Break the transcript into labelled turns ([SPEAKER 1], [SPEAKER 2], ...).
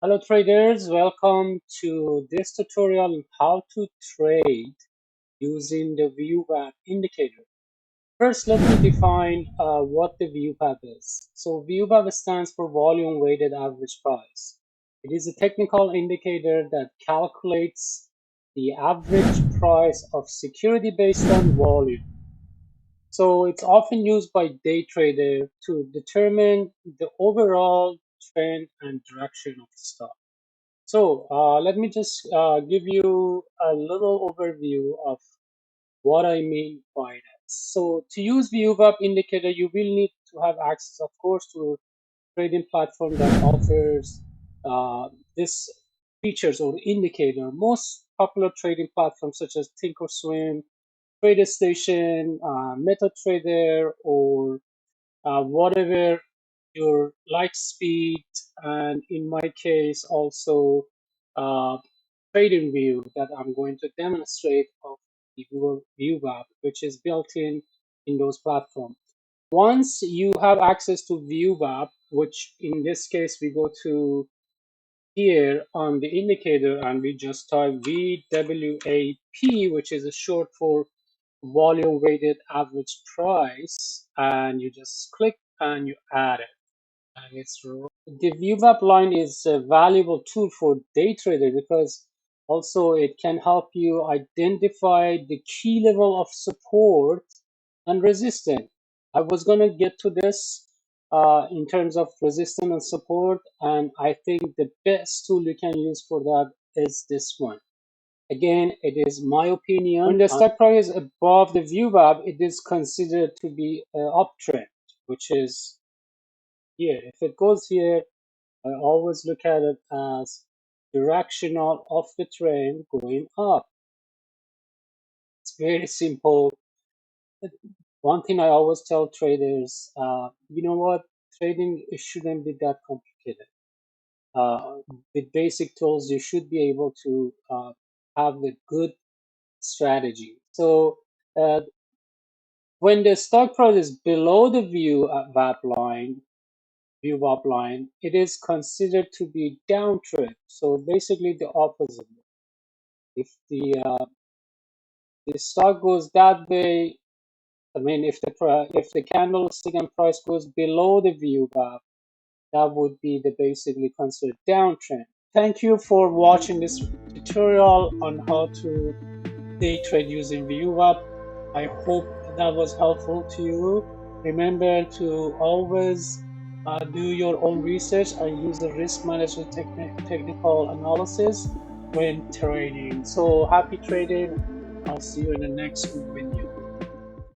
[SPEAKER 1] Hello traders, welcome to this tutorial on how to trade using the VWAP indicator. First, let me define what the VWAP is. So VWAP stands for volume weighted average price. It is a technical indicator that calculates the average price of security based on volume. So it's often used by day trader to determine the overall trend and direction of the stock. So let me just give you a little overview of what I mean by that. So to use VWAP indicator, you will need to have access, of course, to a trading platform that offers this features or indicator. Most popular trading platforms such as Thinkorswim, TraderStation, MetaTrader, or whatever your light speed, and in my case also uh, trading view that I'm going to demonstrate of the Google VWAP, which is built in those platforms. Once you have access to VWAP, which in this case we go to here on the indicator and we just type VWAP, which is a short for volume weighted average price, and you just click and you add it. And it's the VWAP line is a valuable tool for day trader because also it can help you identify the key level of support and resistance. I was going to get to this in terms of resistance and support, and I think the best tool you can use for that is this one. Again, it is my opinion. When the stock price is above the VWAP, it is considered to be an uptrend, which is here. If it goes here, I always look at it as directional of the trend going up. It's very simple. One thing I always tell traders, you know what? Trading shouldn't be that complicated. With basic tools, you should be able to have a good strategy. So when the stock price is below the VWAP line, it is considered to be downtrend. So basically the opposite. If the stock goes that way, I mean, if the candlestick and price goes below the VWAP, that would be the basically considered downtrend. Thank you for watching this tutorial on how to day trade using VWAP. I hope that was helpful to you. Remember to always do your own research and use the risk management technical analysis when trading. So happy trading. I'll see you in the next video.